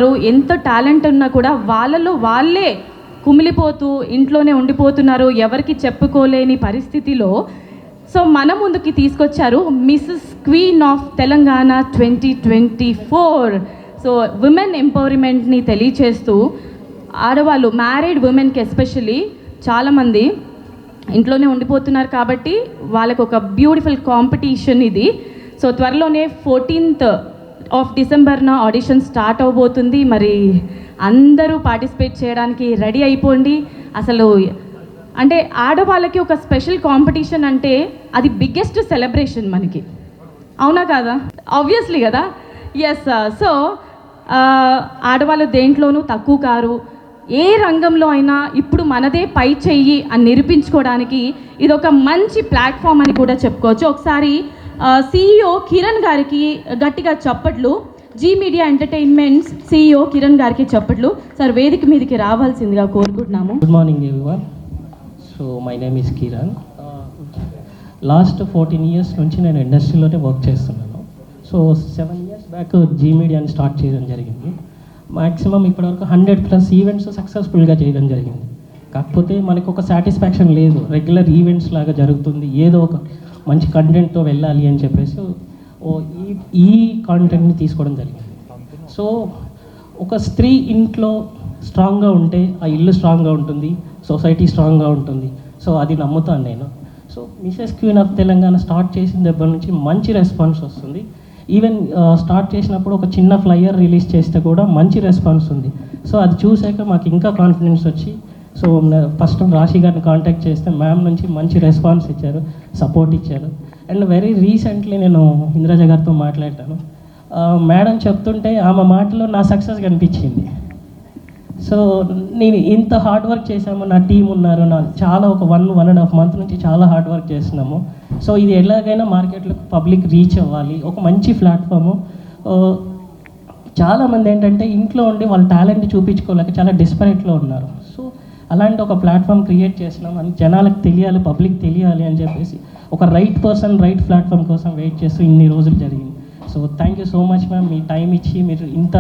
ఉన్నారు, ఎంత టాలెంట్ ఉన్నా కూడా వాళ్ళలో వాళ్ళే కుమిలిపోతూ ఇంట్లోనే ఉండిపోతున్నారు, ఎవరికి చెప్పుకోలేని పరిస్థితిలో సో మన ముందుకి తీసుకొచ్చారు Mrs Queen of Telangana 2024. So women ఎంపవర్మెంట్ని తెలియచేస్తూ ఆడవాళ్ళు మ్యారీడ్ ఉమెన్కి ఎస్పెషల్లీ చాలామంది ఇంట్లోనే ఉండిపోతున్నారు కాబట్టి వాళ్ళకు ఒక బ్యూటిఫుల్ కాంపిటీషన్ ఇది. సో త్వరలోనే 14th ఆఫ్ డిసెంబర్న ఆడిషన్ స్టార్ట్ అవబోతుంది. మరి అందరూ పార్టిసిపేట్ చేయడానికి రెడీ అయిపోండి. అసలు అంటే ఆడవాళ్ళకి ఒక స్పెషల్ కాంపిటీషన్ అంటే అది బిగ్గెస్ట్ సెలబ్రేషన్ మనకి, అవునా కాదా? ఆబ్వియస్లీ కదా. ఎస్. సో ఆడవాళ్ళు దేంట్లోనూ తక్కువ కారు, ఏ రంగంలో అయినా ఇప్పుడు మనదే పై చెయ్యి అని నిరూపించుకోవడానికి ఇది ఒక మంచి ప్లాట్ఫామ్ అని కూడా చెప్పుకోవచ్చు. ఒకసారి CEO కిరణ్ గారికి గట్టిగా చప్పట్లు, Zee media entertainments CEO Kiran గారికి చప్పట్లు. సార్ వేదిక మీదకి రావాల్సిందిగా కోరుకుంటున్నాము. Good morning everyone. So my name is Kiran. Last 14 years నుంచి నేను ఇండస్ట్రీలోనే వర్క్ చేస్తున్నాను. సో 7 years బ్యాక్ జీ మీడియాని స్టార్ట్ చేయడం జరిగింది. మ్యాక్సిమం ఇప్పటివరకు 100+ ఈవెంట్స్ సక్సెస్ఫుల్గా చేయడం జరిగింది. కాకపోతే మనకు ఒక సాటిస్ఫాక్షన్ లేదు, రెగ్యులర్ ఈవెంట్స్ లాగా జరుగుతుంది, ఏదో ఒక మంచి కంటెంట్తో వెళ్ళాలి అని చెప్పేసి ఈ కాంటెంట్ని తీసుకోవడం జరిగింది. సో ఒక స్త్రీ ఇంట్లో స్ట్రాంగ్గా ఉంటే ఆ ఇల్లు స్ట్రాంగ్గా ఉంటుంది, సొసైటీ స్ట్రాంగ్గా ఉంటుంది. సో అది నమ్ముతాను నేను. So Mrs Queen of Telangana start చేసిన దగ్గర నుంచి మంచి రెస్పాన్స్ వస్తుంది. ఈవెన్ స్టార్ట్ చేసినప్పుడు ఒక చిన్న ఫ్లైయర్ రిలీజ్ చేస్తే కూడా మంచి రెస్పాన్స్ ఉంది. సో అది చూసాక మాకు ఇంకా కాన్ఫిడెన్స్ వచ్చి సో ఫస్ట్ రాశి గారిని కాంటాక్ట్ చేస్తే మ్యామ్ నుంచి మంచి రెస్పాన్స్ ఇచ్చారు, సపోర్ట్ ఇచ్చారు. అండ్ వెరీ రీసెంట్లీ నేను ఇంద్రజ గారితో మాట్లాడాను. మేడం చెప్తుంటే ఆమె మాటలో నా సక్సెస్ కనిపించింది. సో నేను ఇంత హార్డ్ వర్క్ చేశాము, నా టీం ఉన్నారు, నా చాలా ఒక 1.5 month నుంచి చాలా హార్డ్ వర్క్ చేస్తున్నాము. సో ఇది ఎలాగైనా మార్కెట్లో పబ్లిక్ రీచ్ అవ్వాలి, ఒక మంచి ప్లాట్ఫాము. చాలామంది ఏంటంటే ఇంట్లో ఉండి వాళ్ళ టాలెంట్ చూపించుకోలేక చాలా డిస్పరేట్లో ఉన్నారు. సో అలాంటి ఒక ప్లాట్ఫామ్ క్రియేట్ చేసినాం అని జనాలకు తెలియాలి, పబ్లిక్ తెలియాలి అని చెప్పేసి ఒక రైట్ పర్సన్ రైట్ ప్లాట్ఫామ్ కోసం వెయిట్ చేస్తూ ఇన్ని రోజులు జరిగింది. So thank you so much ma'am, me time ఇచ్చి మీరు ఇంత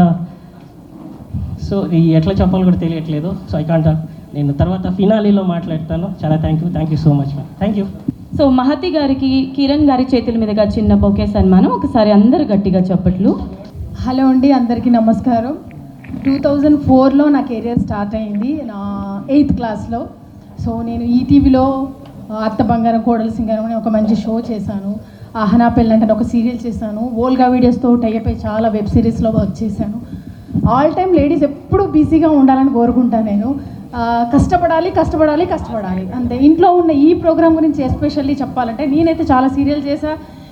సో ఎట్లా చెప్పాలో కూడా తెలియట్లేదు. సో ఐ కాంట్, నేను తర్వాత ఫినాలీలో మాట్లాడతాను. చాలా thank you so much ma'am. Thank you. So Mahathi గారికి కిరణ్ గారి చేతుల మీదుగా చిన్న బొకే సన్మానం. ఒకసారి అందరు గట్టిగా చప్పట్లు. హలో అండి, అందరికీ నమస్కారం. 2004లో నా కెరియర్ స్టార్ట్ అయింది, నా 8th క్లాస్లో. సో నేను ఈటీవీలో అత్త బంగారం కోడల సింగారం అని ఒక మంచి షో చేశాను. ఆహనా పెళ్ళంటే ఒక సీరియల్ చేశాను. ఓల్గా వీడియోస్తో టైప్ అయి చాలా వెబ్ సిరీస్లో వర్క్ చేశాను. ఆల్ టైమ్ లేడీస్ ఎప్పుడూ బిజీగా ఉండాలని కోరుకుంటాను నేను. కష్టపడాలి అంతే. ఇంట్లో ఉన్న ఈ ప్రోగ్రామ్ గురించి ఎస్పెషల్లీ చెప్పాలంటే నేనైతే చాలా సీరియల్ చేశా,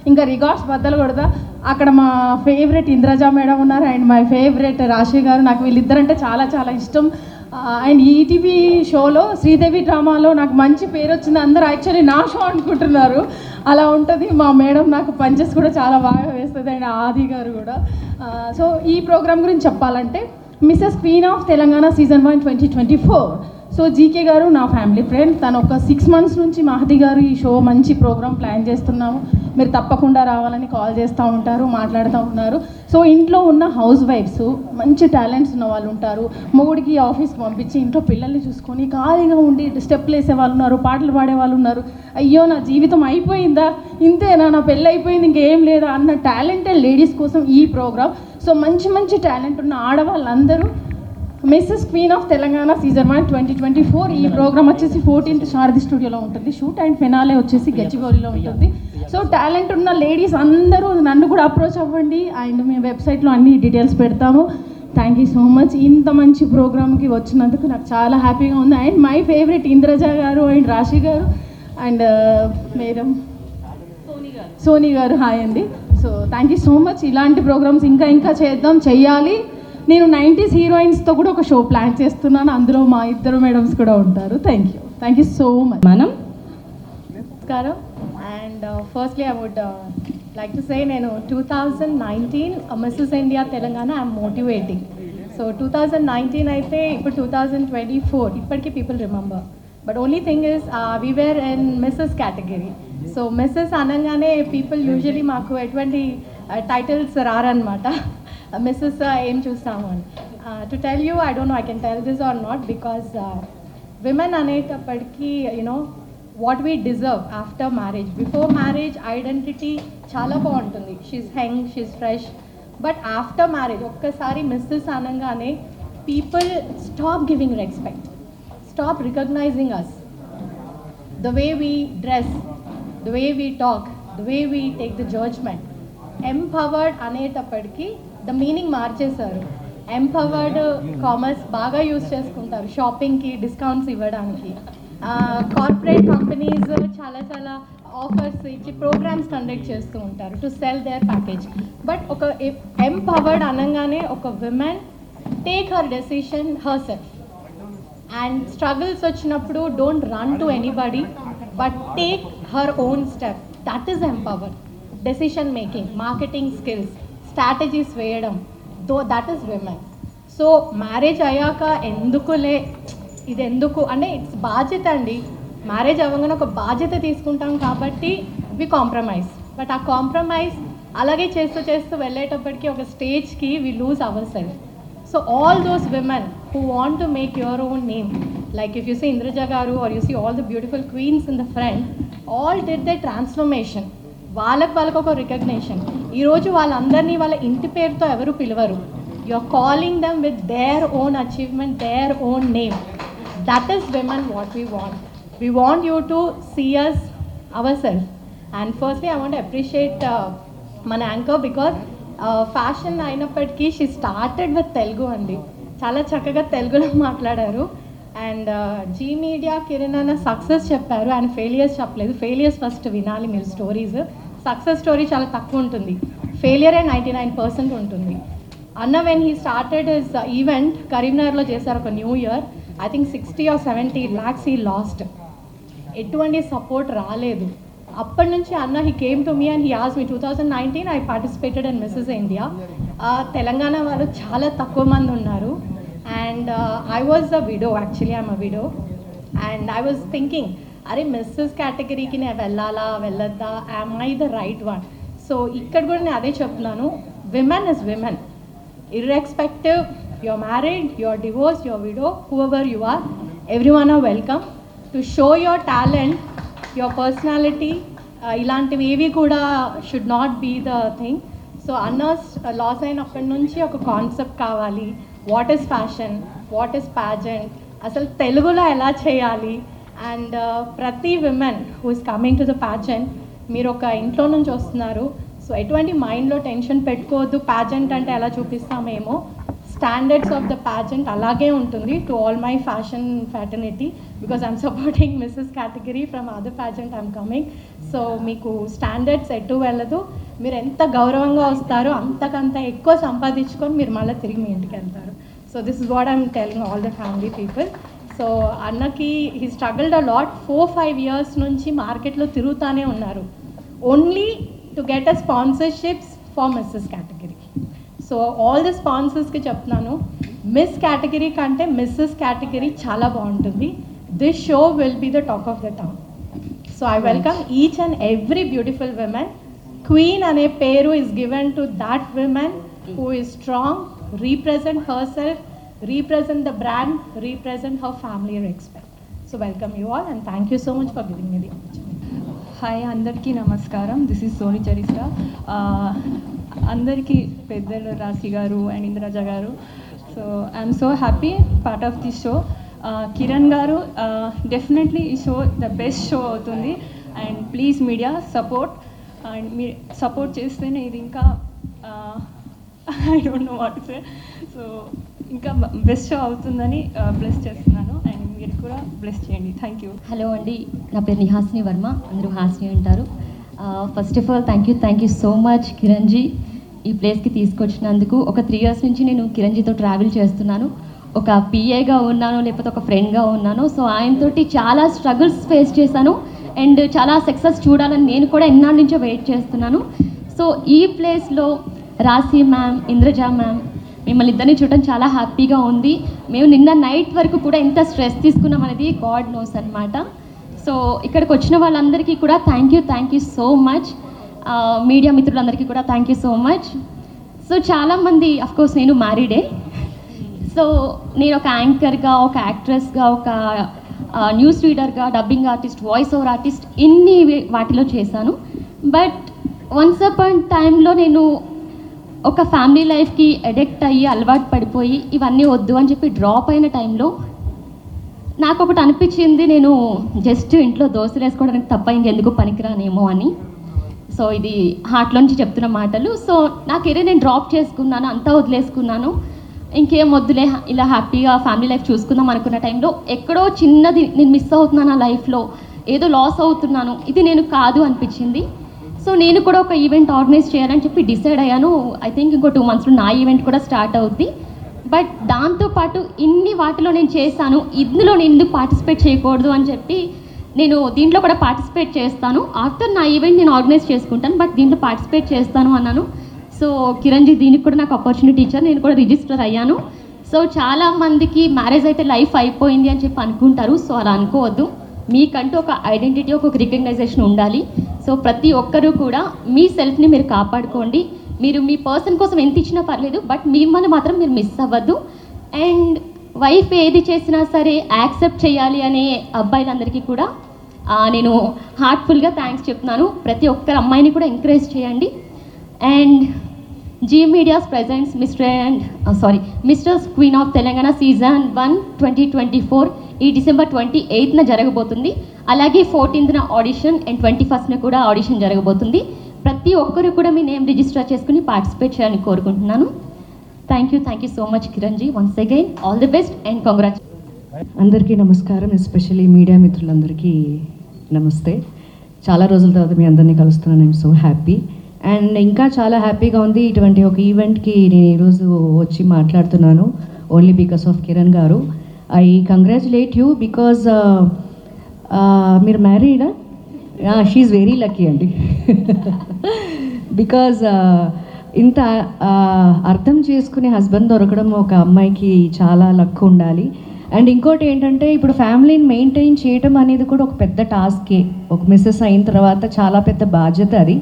ఇంకా రికార్డ్స్ బద్దలు కొడతా. అక్కడ మా ఫేవరెట్ ఇంద్రజ మేడం ఉన్నారు అండ్ మై ఫేవరెట్ రాశి గారు. నాకు వీళ్ళిద్దరంటే చాలా చాలా ఇష్టం. అండ్ ఈటీవీ షోలో శ్రీదేవి డ్రామాలో నాకు మంచి పేరు వచ్చింది. అందరూ యాక్చువల్లీ నా షో అనుకుంటున్నారు, అలా ఉంటుంది. మా మేడం నాకు పంచెస్ కూడా చాలా బాగా వేస్తుంది అండ్ ఆది గారు కూడా. సో ఈ ప్రోగ్రామ్ గురించి చెప్పాలంటే Mrs Queen of Telangana season 1 2024. So GK గారు నా ఫ్యామిలీ ఫ్రెండ్. తను ఒక 6 months నుంచి మహతి గారు ఈ షో మంచి ప్రోగ్రామ్ ప్లాన్ చేస్తున్నాము, మీరు తప్పకుండా రావాలని కాల్ చేస్తూ ఉంటారు, మాట్లాడుతూ ఉన్నారు. సో ఇంట్లో ఉన్న హౌస్ వైఫ్స్, మంచి టాలెంట్స్ ఉన్న వాళ్ళు ఉంటారు, మొగుడికి ఆఫీస్కి పంపించి ఇంట్లో పిల్లల్ని చూసుకొని ఖాళీగా ఉండి స్టెప్లు వేసే వాళ్ళు ఉన్నారు, పాటలు పాడే వాళ్ళు ఉన్నారు. అయ్యో నా జీవితం అయిపోయిందా, ఇంతేనా, నా పెళ్ళి అయిపోయింది, ఇంకేం లేదా అన్న టాలెంటెడ్ లేడీస్ కోసం ఈ ప్రోగ్రామ్. సో మంచి టాలెంట్ ఉన్న ఆడవాళ్ళందరూ Mrs Queen of Telangana season 1 2024. ఈ ప్రోగ్రామ్ వచ్చేసి 14th శారది స్టూడియోలో ఉంటుంది. షూట్ అండ్ ఫినాలే వచ్చేసి గచ్చిబౌలిలో ఉంటుంది. సో టాలెంట్ ఉన్న లేడీస్ అందరూ నన్ను కూడా అప్రోచ్ అవ్వండి అండ్ మీ వెబ్సైట్లో అన్ని డీటెయిల్స్ పెడతాము. Thank you so much. ఇంత మంచి ప్రోగ్రామ్కి వచ్చినందుకు నాకు చాలా హ్యాపీగా ఉంది. అండ్ మై ఫేవరెట్ ఇంద్రజ గారు అండ్ రాశి గారు అండ్ మేడం సోనీ గారు, హాయ్ అండి. So thank you so much. ఇలాంటి ప్రోగ్రామ్స్ ఇంకా చెయ్యాలి. నేను 90s హీరోయిన్స్తో కూడా ఒక షో ప్లాన్ చేస్తున్నాను, అందులో మా ఇద్దరు మేడమ్స్ కూడా ఉంటారు. Thank you so much. మనం నమస్కారం. And firstly I would like to say, నేను 2019 Mrs India Telangana I'm motivating. So 2019 అయితే ఇప్పుడు 2024 ఇప్పటికీ people remember. But only thing is we were in Mrs category. So Mrs అనగానే పీపుల్ యూజువలీ మాకు ఎటువంటి titles రారనమాట, missus ఏం చూస్తాము అని. to tell you, I don't know I can tell this or not, because women అనేటప్పటికీ what we deserve after marriage. Before marriage identity చాలా బాగుంటుంది, she's hang, she's fresh. But after marriage ఒక్కసారి Mrs అనగానే people stop giving respect, stop recognizing us, the way we dress, the way we talk, the way we take the judgment. Empowered అనేటప్పటికీ the meaning మార్చేశారు. Empowered commerce బాగా use చేసుకుంటారు షాపింగ్కి, discounts ఇవ్వడానికి. Corporate companies చాలా చాలా offers ఇచ్చి programmes conduct చేస్తూ ఉంటారు to sell their package. But ఒక ఎంపవర్డ్ అనగానే ఒక women take her decision her self. And struggles వచ్చినప్పుడు don't run to anybody but take her own step. That is empowered. Decision making, marketing skills, strategies వేయడం, that is women. So marriage అయ్యాక ఎందుకులే ఇది ఎందుకు అంటే it's బాధ్యత అండి. Marriage అవ్వగానే ఒక బాధ్యత తీసుకుంటాం కాబట్టి వి కాంప్రమైజ్. బట్ ఆ కాంప్రమైజ్ అలాగే చేస్తూ చేస్తూ వెళ్ళేటప్పటికి ఒక స్టేజ్కి we lose our self. So all those women who want to make your own name, like if you see Indraja garu or you see all the beautiful queens in the front, all did their transformation. వాళ్ళకు ఒక recognition. ఈరోజు వాళ్ళందరినీ వాళ్ళ ఇంటి పేరుతో ఎవరు పిలవరు. You are calling them with their own achievement, their own name. That is women what we want. We want you to see us our self. And firstly I want appreciate మన anchor because fashion అయినప్పటికీ she started with Telugu అండి. చాలా చక్కగా తెలుగులో మాట్లాడారు. And G media Kiran అన్న success చెప్పారు, ఆయన ఫెయిలియర్స్ చెప్పలేదు. ఫెయిలియర్స్ ఫస్ట్ వినాలి మీరు స్టోరీస్. సక్సెస్ స్టోరీ చాలా తక్కువ ఉంటుంది, ఫెయిలియరే 99% ఉంటుంది. అన్న when he started his event కరీంనగర్లో చేశారు ఒక new year. I think 60 or 70 lakhs he lost. ఎటువంటి సపోర్ట్ రాలేదు. అప్పటి నుంచి అన్న he came to me and he asked me. 2019 I participated in missus India. Telangana వాళ్ళు చాలా తక్కువ మంది ఉన్నారు. And I was a widow, actually I'm a widow. And I was thinking, అరే మిస్సెస్ కేటగిరీకి నేను వెళ్ళాలా వెళ్ళొద్దా, am I the right one? So ఇక్కడ కూడా నేను అదే చెప్తున్నాను, women is women. Irrespective you're married, you're divorced, you're widow, whoever you are, everyone are welcome to show your talent, your personality. ఇలాంటివి ఏవి కూడా should not be the thing. So అన్నర్స్ లాస్ అయినప్పటి నుంచి ఒక కాన్సెప్ట్ కావాలి. What is fashion, what is pageant, అసలు తెలుగులో ఎలా చేయాలి. అండ్ ప్రతి women who is coming to the pageant, మీరు ఒక ఇంట్లో నుంచి వస్తున్నారు, సో ఎటువంటి మైండ్లో టెన్షన్ పెట్టుకోవద్దు. ప్యాజెంట్ అంటే ఎలా చూపిస్తామేమో, స్టాండర్డ్స్ ఆఫ్ ద ప్యాజెంట్ అలాగే ఉంటుంది. To all my fashion fraternity, because I'm supporting Mrs category from other pageant I'm coming. So మీకు స్టాండర్డ్స్ ఎటు వెళ్ళదు. మీరు ఎంత గౌరవంగా వస్తారో అంతకంత ఎక్కువ సంపాదించుకొని మీరు మళ్ళీ తిరిగి మీ ఇంటికి వెళ్తారు. So this is what I'm telling all the family people. So అన్నకి he struggled a lot. 4-5 years నుంచి మార్కెట్లో తిరుగుతూనే ఉన్నారు, only to get a sponsorships for Mrs category. So all the స్పాన్సర్స్కి చెప్తున్నాను, మిస్ కేటగిరీ కంటే మిస్సెస్ కేటగిరీ చాలా బాగుంటుంది. This show will be the talk of the town. So I welcome each and every beautiful women. Queen అనే పేరు is given to that women who is strong, represent her self, represent the brand, represent her family respect. So welcome you all and thank you so much for giving me the opportunity. Hi, అందరికీ నమస్కారం. This is Soni Charishta. అందరికీ పెద్దలు రాశి గారు and Indraja గారు. So I'm so happy part of this show. Kiran గారు, definitely ఈ show the best show అవుతుంది. And please media support. And మీ సపోర్ట్ చేస్తేనే ఇది ఇంకా I don't know what to say. So ఇంకా బెస్ట్ షో అవుతుందని బ్లెస్ చేస్తున్నాను. అండ్ మీరు కూడా బ్లెస్ చేయండి. Thank you. హలో అండి, నా పేరు నిహాస్ని వర్మ, అందరూ హాస్ని అంటారు. First of all thank you so much Kiranji, ఈ ప్లేస్కి తీసుకొచ్చినందుకు. ఒక 3 years నుంచి నేను కిరణ్జీతో ట్రావెల్ చేస్తున్నాను. ఒక పిఏగా ఉన్నాను, లేకపోతే ఒక ఫ్రెండ్గా ఉన్నాను. సో ఆయనతోటి చాలా స్ట్రగుల్స్ ఫేస్ చేశాను అండ్ చాలా సక్సెస్ చూడాలని నేను కూడా ఎన్నాళ్ళ నుంచో వెయిట్ చేస్తున్నాను. సో ఈ ప్లేస్లో రాశి మ్యామ్, ఇంద్రజ మ్యామ్, మిమ్మల్ని ఇద్దరిని చూడటం చాలా హ్యాపీగా ఉంది. మేము నిన్న నైట్ వరకు కూడా ఎంత స్ట్రెస్ తీసుకున్నాం అనేది గాడ్ నోస్ అనమాట. సో ఇక్కడికి వచ్చిన వాళ్ళందరికీ కూడా thank you so much. Media మిత్రులందరికీ కూడా thank you so much. So చాలామంది, అఫ్కోర్స్ నేను మ్యారీడే, సో నేను ఒక యాంకర్గా, ఒక యాక్ట్రెస్గా, ఒక న్యూస్ రీడర్గా, dubbing artist, voice over artist, ఇన్ని వాటిలో చేశాను. బట్ వన్స్ అపాన్ టైంలో నేను ఒక ఫ్యామిలీ లైఫ్కి అడిక్ట్ అయ్యి అలవాటు పడిపోయి ఇవన్నీ వద్దు అని చెప్పి డ్రాప్ అయిన టైంలో నాకు ఒకటి అనిపించింది, నేను జస్ట్ ఇంట్లో దోశలు వేసుకోవడానికి తప్ప ఇంకెందుకు పనికిరానేమో అని. సో ఇది హార్ట్లోంచి చెప్తున్న మాటలు. సో నా కెరీర్ నేను డ్రాప్ చేసుకున్నాను, అంతా వదిలేసుకున్నాను. ఇంకేం వద్దులే, ఇలా హ్యాపీగా ఫ్యామిలీ లైఫ్ చూసుకుందాం అనుకున్న టైంలో ఎక్కడో చిన్నది నేను మిస్ అవుతున్నాను నా లైఫ్లో, ఏదో లాస్ అవుతున్నాను, ఇది నేను కాదు అనిపించింది. సో నేను కూడా ఒక ఈవెంట్ ఆర్గనైజ్ చేయాలని చెప్పి డిసైడ్ అయ్యాను. ఐ థింక్ ఇంకో 2 monthsలో నా ఈవెంట్ కూడా స్టార్ట్ అవుద్ది. బట్ దాంతోపాటు ఇన్ని వాటిలో నేను చేశాను, ఇందులో నేను ఎందుకు పార్టిసిపేట్ చేయకూడదు అని చెప్పి నేను దీంట్లో కూడా పార్టిసిపేట్ చేస్తాను. ఆఫ్టర్ నా ఈవెంట్ నేను ఆర్గనైజ్ చేసుకుంటాను, బట్ దీంట్లో పార్టిసిపేట్ చేస్తాను అన్నాను. సో కిరణ్జీ దీనికి కూడా నాకు ఆపర్చునిటీ ఇచ్చారు, నేను కూడా రిజిస్టర్ అయ్యాను. సో చాలామందికి మ్యారేజ్ అయితే లైఫ్ అయిపోయింది అని చెప్పి అనుకుంటారు. సో అలా అనుకోవద్దు, మీకంటూ ఒక ఐడెంటిటీ, ఒక రికగ్నైజేషన్ ఉండాలి. సో ప్రతి ఒక్కరూ కూడా మీ సెల్ఫ్ని మీరు కాపాడుకోండి. మీరు మీ పర్సన్ కోసం ఎంత ఇచ్చినా పర్లేదు, బట్ మిమ్మల్ని మాత్రం మీరు మిస్ అవ్వద్దు. అండ్ వైఫ్ ఏది చేసినా సరే యాక్సెప్ట్ చేయాలి అనే అబ్బాయిలందరికీ కూడా నేను హార్ట్ఫుల్గా థ్యాంక్స్ చెప్తున్నాను. ప్రతి ఒక్కరు అమ్మాయిని కూడా ఎంకరేజ్ చేయండి. And Zee media's presents Mrs queen of Telangana season 1 2024 ఈ December 28న జరగబోతుంది. అలాగే 14న ఆడిషన్ అండ్ 21న కూడా ఆడిషన్ జరగబోతుంది. ప్రతి ఒక్కరు కూడా మీ నేమ్ రిజిస్టర్ చేసుకుని పార్టిసిపేట్ చేయాలని కోరుకుంటున్నాను. Thank you so much Kiranji. Once again all the best and congratulations. అందరికీ నమస్కారం, ఎస్పెషల్లీ మీడియా మిత్రులందరికీ నమస్తే. చాలా రోజుల తర్వాత మీ అందరినీ కలుస్తున్నాను. ఐఎమ్ సో హ్యాపీ అండ్ ఇంకా చాలా హ్యాపీగా ఉంది. ఇటువంటి ఒక ఈవెంట్కి నేను ఈరోజు వచ్చి మాట్లాడుతున్నాను ఓన్లీ బికాస్ ఆఫ్ కిరణ్ గారు. ఐ కంగ్రాచులేట్ యూ బికాజ్ మీరు మ్యారీడా? షీఈ్ వెరీ లక్కీ అండి. బికాజ్ ఇంత అర్థం చేసుకునే హస్బెండ్ దొరకడం ఒక అమ్మాయికి చాలా లక్ ఉండాలి. అండ్ ఇంకోటి ఏంటంటే ఇప్పుడు ఫ్యామిలీని మెయింటైన్ చేయడం అనేది కూడా ఒక పెద్ద టాస్కే. ఒక మిస్సెస్ అయిన తర్వాత చాలా పెద్ద బాధ్యత అది.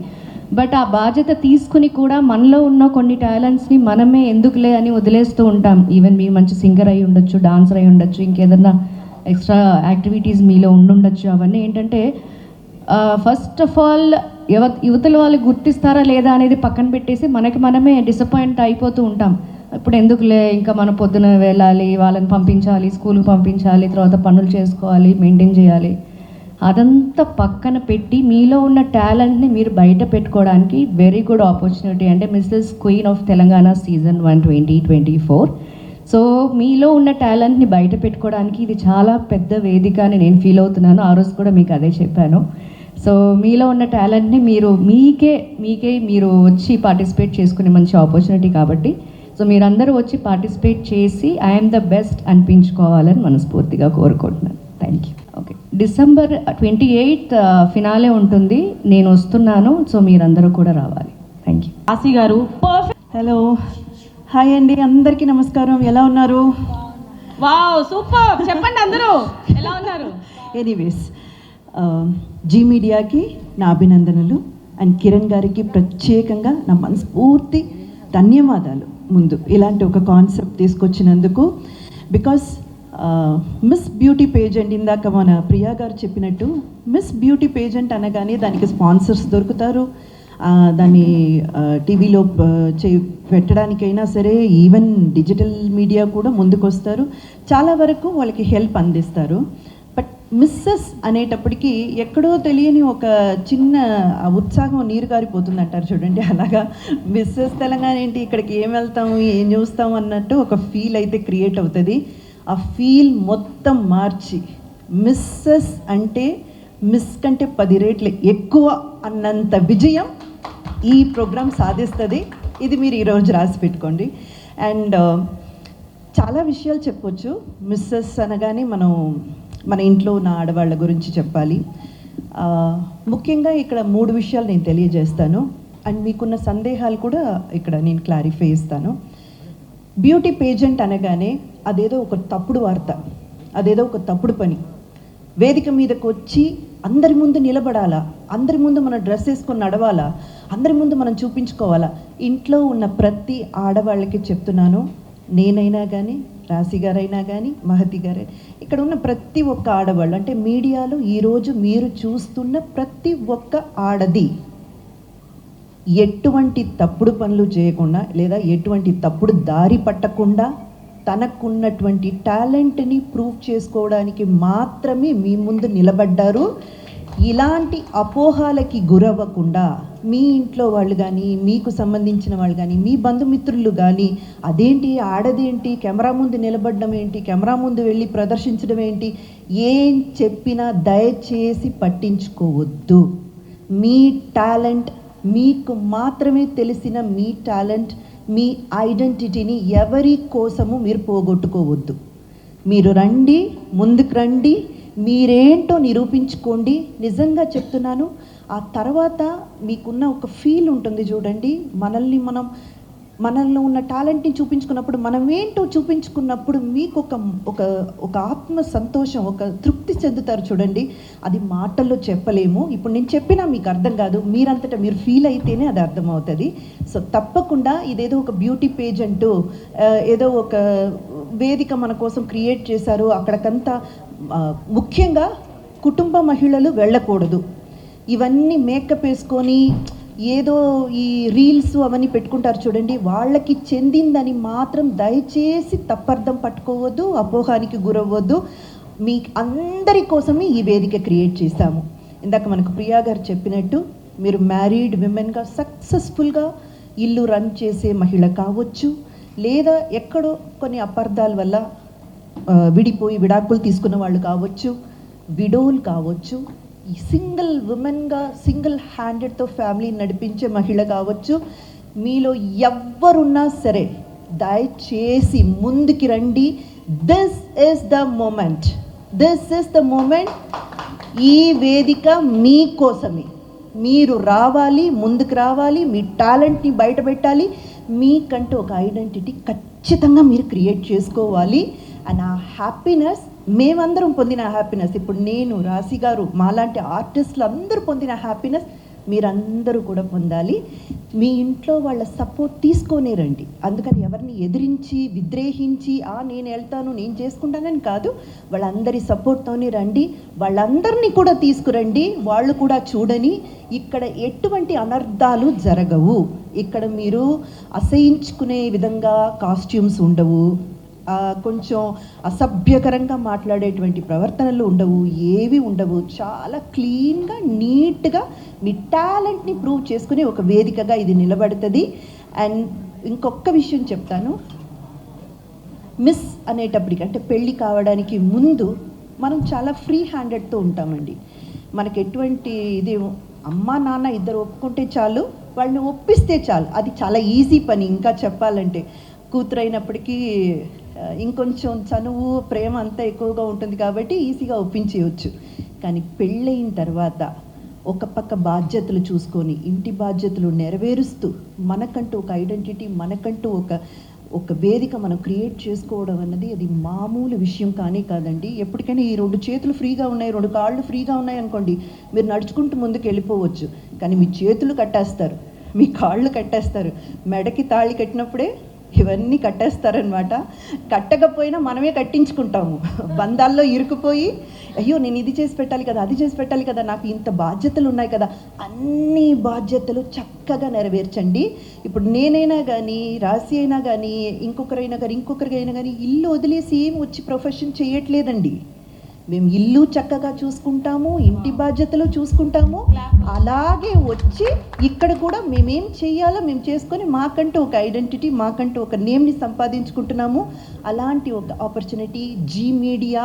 బట్ ఆ బాధ్యత తీసుకుని కూడా మనలో ఉన్న కొన్ని టాలెంట్స్ని మనమే ఎందుకులే అని వదిలేస్తూ ఉంటాం. ఈవెన్ మీరు మంచి సింగర్ అయి ఉండొచ్చు, డాన్సర్ అయి ఉండొచ్చు, ఇంకేదన్నా ఎక్స్ట్రా యాక్టివిటీస్ మీలో ఉండుండొచ్చు. అవన్నీ ఏంటంటే ఫస్ట్ ఆఫ్ ఆల్ యువతల వాళ్ళు గుర్తిస్తారా లేదా అనేది పక్కన పెట్టేసి మనకి మనమే డిసప్పాయింట్ అయిపోతూ ఉంటాం. ఇప్పుడు ఎందుకులే, ఇంకా మనం పొద్దున వెళ్ళాలి, వాళ్ళని పంపించాలి, స్కూల్కి పంపించాలి, తర్వాత పనులు చేసుకోవాలి, మెయింటైన్ చేయాలి. అదంతా పక్కన పెట్టి మీలో ఉన్న టాలెంట్ని మీరు బయట పెట్టుకోవడానికి వెరీ గుడ్ ఆపర్చునిటీ అంటే Mrs queen of Telangana season 1 2024. So మీలో ఉన్న టాలెంట్ని బయట పెట్టుకోవడానికి ఇది చాలా పెద్ద వేదిక అని నేను ఫీల్ అవుతున్నాను. ఆ రోజు కూడా మీకు అదే చెప్పాను. సో మీలో ఉన్న టాలెంట్ని మీకే మీరు వచ్చి పార్టిసిపేట్ చేసుకునే మంచి ఆపర్చునిటీ కాబట్టి సో మీరందరూ వచ్చి పార్టిసిపేట్ చేసి ఐఎమ్ ద బెస్ట్ అనిపించుకోవాలని మనస్ఫూర్తిగా కోరుకుంటున్నాను. Thank you. Okay, December 28th finale ఉంటుంది, నేను వస్తున్నాను. సో మీరందరూ కూడా రావాలి. Thank you. ఆసి గారు పర్ఫెక్ట్. హలో, హాయ్ అండి, అందరికీ నమస్కారం. ఎలా ఉన్నారు? Wow, super. చెప్పండి అందరూ ఎలా ఉన్నారు? ఎనీవేస్, జీ మీడియాకి నా అభినందనలు అండ్ కిరణ్ గారికి ప్రత్యేకంగా నా మనస్ఫూర్తి ధన్యవాదాలు. ముందు ఇలాంటి ఒక కాన్సెప్ట్ తీసుకొచ్చినందుకు. బికాస్ మిస్ బ్యూటీ పేజెంట్, ఇందాక మన ప్రియా గారు చెప్పినట్టు మిస్ బ్యూటీ పేజెంట్ అనగానే దానికి స్పాన్సర్స్ దొరుకుతారు, దాన్ని టీవీలో పెట్టడానికైనా సరే, ఈవెన్ డిజిటల్ మీడియా కూడా ముందుకు వస్తారు, చాలా వరకు వాళ్ళకి హెల్ప్ అందిస్తారు. బట్ మిస్సెస్ అనేటప్పటికీ ఎక్కడో తెలియని ఒక చిన్న ఉత్సాహం నీరు గారిపోతుంది అంటారు చూడండి, అలాగా మిస్సెస్ తెలంగాణ ఏంటి, ఇక్కడికి ఏం వెళ్తాము, ఏం చూస్తాము అన్నట్టు ఒక ఫీల్ అయితే క్రియేట్ అవుతుంది. ఆ ఫీల్ మొత్తం మార్చి మిస్సెస్ అంటే మిస్ కంటే 10 రెట్లు ఎక్కువ అన్నంత విజయం ఈ ప్రోగ్రాం సాధిస్తుంది. ఇది మీరు ఈరోజు రాసి పెట్టుకోండి. అండ్ చాలా విషయాలు చెప్పొచ్చు. మిస్సెస్ అనగానే మన ఇంట్లో ఉన్న ఆడవాళ్ళ గురించి చెప్పాలి. ముఖ్యంగా ఇక్కడ 3 విషయాలు నేను తెలియజేస్తాను అండ్ మీకున్న సందేహాలు కూడా ఇక్కడ నేను క్లారిఫై చేస్తాను. బ్యూటీ పేజెంట్ అనగానే అదేదో ఒక తప్పుడు వార్త, అదేదో ఒక తప్పుడు పని. వేదిక మీదకి వచ్చి అందరి ముందు నిలబడాలా, అందరి ముందు మనం డ్రెస్ వేసుకొని నడవాలా, అందరి ముందు మనం చూపించుకోవాలా. ఇంట్లో ఉన్న ప్రతి ఆడవాళ్ళకి చెప్తున్నాను, నేనైనా కానీ రాశి గారైనా కానీ మహతి గారైనా ఇక్కడ ఉన్న ప్రతి ఒక్క ఆడవాళ్ళు అంటే మీడియాలో ఈరోజు మీరు చూస్తున్న ప్రతి ఒక్క ఆడది ఎటువంటి తప్పుడు పనులు చేయకుండా లేదా ఎటువంటి తప్పుడు దారి పట్టకుండా తనకున్నటువంటి టాలెంట్ని ప్రూవ్ చేసుకోవడానికి మాత్రమే మీ ముందు నిలబడ్డారు. ఇలాంటి అపోహాలకి గురవ్వకుండా మీ ఇంట్లో వాళ్ళు కానీ మీకు సంబంధించిన వాళ్ళు కానీ మీ బంధుమిత్రులు కానీ అదేంటి ఆడదేంటి కెమెరా ముందు నిలబడడం ఏంటి కెమెరా ముందు వెళ్ళి ప్రదర్శించడం ఏంటి ఏం చెప్పినా దయచేసి పట్టించుకోవద్దు. మీ టాలెంట్ మీకు మాత్రమే తెలిసిన మీ టాలెంట్ మీ ఐడెంటిటీని ఎవరి కోసము మీరు పోగొట్టుకోవద్దు. మీరు రండి, ముందుకు రండి, మీరేంటో నిరూపించుకోండి. నిజంగా చెప్తున్నాను, ఆ తర్వాత మీకున్న ఒక ఫీల్ ఉంటుంది చూడండి, మనల్లో ఉన్న టాలెంట్ని చూపించుకున్నప్పుడు మనం ఏంటో చూపించుకున్నప్పుడు మీకు ఒక ఆత్మ సంతోషం, ఒక తృప్తి చెందుతారు చూడండి. అది మాటల్లో చెప్పలేము. ఇప్పుడు నేను చెప్పినా మీకు అర్థం కాదు, మీరంతటా మీరు ఫీల్ అయితేనే అది అర్థమవుతుంది. సో తప్పకుండా ఇదేదో ఒక బ్యూటీ పేజ్ అంటూ ఏదో ఒక వేదిక మన కోసం క్రియేట్ చేశారు, అక్కడికంతా ముఖ్యంగా కుటుంబ మహిళలు వెళ్ళకూడదు. ఇవన్నీ మేకప్ వేసుకొని ఏదో ఈ రీల్స్ అవన్నీ పెట్టుకుంటారు చూడండి, వాళ్ళకి చెందిందని మాత్రం దయచేసి తప్పర్థం పట్టుకోవద్దు, అపోహానికి గురవ్వద్దు. మీ అందరి కోసమే ఈ వేదిక క్రియేట్ చేశాము. ఇందాక మనకు ప్రియా గారు చెప్పినట్టు మీరు మ్యారీడ్ విమెన్గా సక్సెస్ఫుల్గా ఇల్లు రన్ చేసే మహిళ కావచ్చు, లేదా ఎక్కడో కొన్ని అపార్థాల వల్ల విడిపోయి విడాకులు తీసుకున్న వాళ్ళు కావచ్చు, విడోలు కావచ్చు, ఈ సింగిల్ ఉమెన్గా సింగిల్ హ్యాండెడ్తో ఫ్యామిలీ నడిపించే మహిళ కావచ్చు, మీలో ఎవ్వరున్నా సరే దయచేసి ముందుకి రండి. This is the moment, this is the moment. ఈ వేదిక మీకోసమే. మీరు రావాలి, ముందుకు రావాలి, మీ టాలెంట్ని బయట పెట్టాలి, మీకంటూ ఒక ఐడెంటిటీ ఖచ్చితంగా మీరు క్రియేట్ చేసుకోవాలి. అండ్ ఆ హ్యాపీనెస్ మేమందరం పొందిన హ్యాపీనెస్, ఇప్పుడు నేను, రాశి గారు, మాలాంటి ఆర్టిస్టులు అందరూ పొందిన హ్యాపీనెస్ మీరందరూ కూడా పొందాలి. మీ ఇంట్లో వాళ్ళ సపోర్ట్ తీసుకొనే రండి. అందుకని ఎవరిని ఎదిరించి విద్రేహించి నేను వెళ్తాను నేను చేసుకుంటానని కాదు, వాళ్ళందరి సపోర్ట్తోనే రండి. వాళ్ళందరినీ కూడా తీసుకురండి, వాళ్ళు కూడా చూడని. ఇక్కడ ఎటువంటి అనర్థాలు జరగవు. ఇక్కడ మీరు అసహించుకునే విధంగా కాస్ట్యూమ్స్ ఉండవు, కొంచెం అసభ్యకరంగా మాట్లాడేటువంటి ప్రవర్తనలు ఉండవు, ఏవి ఉండవు. చాలా క్లీన్గా నీట్గా మీ టాలెంట్ని ప్రూవ్ చేసుకునే ఒక వేదికగా ఇది నిలబడుతుంది. అండ్ ఇంకొక విషయం చెప్తాను, మిస్ అనేటప్పటికి అంటే పెళ్ళి కావడానికి ముందు మనం చాలా ఫ్రీ హ్యాండెడ్తో ఉంటామండి. మనకి ఎటువంటి ఇది అమ్మ నాన్న ఇద్దరు ఒప్పుకుంటే చాలు, వాళ్ళని ఒప్పిస్తే చాలు, అది చాలా ఈజీ పని. ఇంకా చెప్పాలంటే కూతురైనప్పటికీ ఇంకొంచెం చనువు ప్రేమ అంతా ఎక్కువగా ఉంటుంది కాబట్టి ఈజీగా ఒప్పించేయచ్చు. కానీ పెళ్ళయిన తర్వాత ఒక పక్క బాధ్యతలు చూసుకొని ఇంటి బాధ్యతలు నెరవేరుస్తూ మనకంటూ ఒక ఐడెంటిటీ, మనకంటూ ఒక వేదిక మనం క్రియేట్ చేసుకోవడం అన్నది అది మామూలు విషయం కానీ కాదండి. ఎప్పటికైనా ఈ 2 చేతులు ఫ్రీగా ఉన్నాయి, 2 కాళ్ళు ఫ్రీగా ఉన్నాయి అనుకోండి, మీరు నడుచుకుంటూ ముందుకు వెళ్ళిపోవచ్చు. కానీ మీ చేతులు కట్టేస్తారు, మీ కాళ్ళు కట్టేస్తారు, మెడకి తాళి కట్టినప్పుడే ఇవన్నీ కట్టేస్తారనమాట. కట్టకపోయినా మనమే కట్టించుకుంటాము. బంధాల్లో ఇరుకుపోయి అయ్యో నేను ఇది చేసి పెట్టాలి కదా, అది చేసి పెట్టాలి కదా, నాకు ఇంత బాధ్యతలు ఉన్నాయి కదా, అన్ని బాధ్యతలు చక్కగా నెరవేర్చండి. ఇప్పుడు నేనైనా కానీ, రాశి అయినా కానీ, ఇంకొకరికైనా కానీ ఇల్లు వదిలేసి ఏం వచ్చి ప్రొఫెషన్ చేయట్లేదండి. మేము ఇల్లు చక్కగా చూసుకుంటాము, ఇంటి బాధ్యతలు చూసుకుంటాము, అలాగే వచ్చి ఇక్కడ కూడా మేమేం చేయాలో మేము చేసుకొని మాకంటూ ఒక ఐడెంటిటీ, మాకంటూ ఒక నేమ్ని సంపాదించుకుంటున్నాము. అలాంటి ఒక ఆపర్చునిటీ జీ మీడియా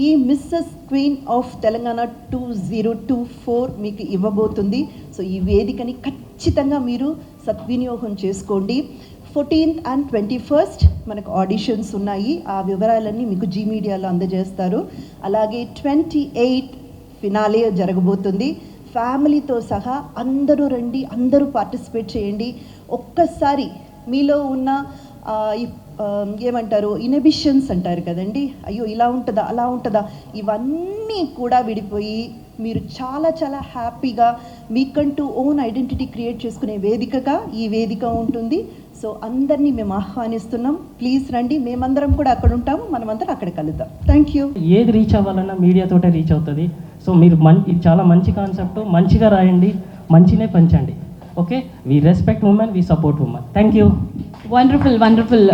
ఈ మిస్సెస్ క్వీన్ ఆఫ్ తెలంగాణ 2024 మీకు ఇవ్వబోతుంది. సో ఈ వేదికని ఖచ్చితంగా మీరు సద్వినియోగం చేసుకోండి. 14th and 21st మనకు ఆడిషన్స్ ఉన్నాయి, ఆ వివరాలన్నీ మీకు జీ మీడియాలో అందజేస్తారు. అలాగే 28th ఫినాలే జరగబోతుంది. ఫ్యామిలీతో సహా అందరూ రండి, అందరూ పార్టిసిపేట్ చేయండి. ఒక్కసారి మీలో ఉన్న ఏమంటారు ఇన్హిబిషన్స్ అంటారు కదండి, అయ్యో ఇలా ఉంటుందా అలా ఉంటుందా, ఇవన్నీ కూడా విడిపోయి మీరు చాలా చాలా హ్యాపీగా మీకంటూ ఓన్ ఐడెంటిటీ క్రియేట్ చేసుకునే వేదికగా ఈ వేదిక ఉంటుంది. సో అందరినీ మేము ఆహ్వానిస్తున్నాం. ప్లీజ్ రండి, మేమందరం కూడా అక్కడ ఉంటాము, మనమందరం అక్కడ కలుద్దాం. Thank you. ఏది రీచ్ అవ్వాలన్నా మీడియాతోటే రీచ్ అవుతుంది. సో మీరు ఇది చాలా మంచి కాన్సెప్ట్, మంచిగా రాయండి, మంచినే పంచండి. Okay, we respect women, we support women. Thank you. Wonderful.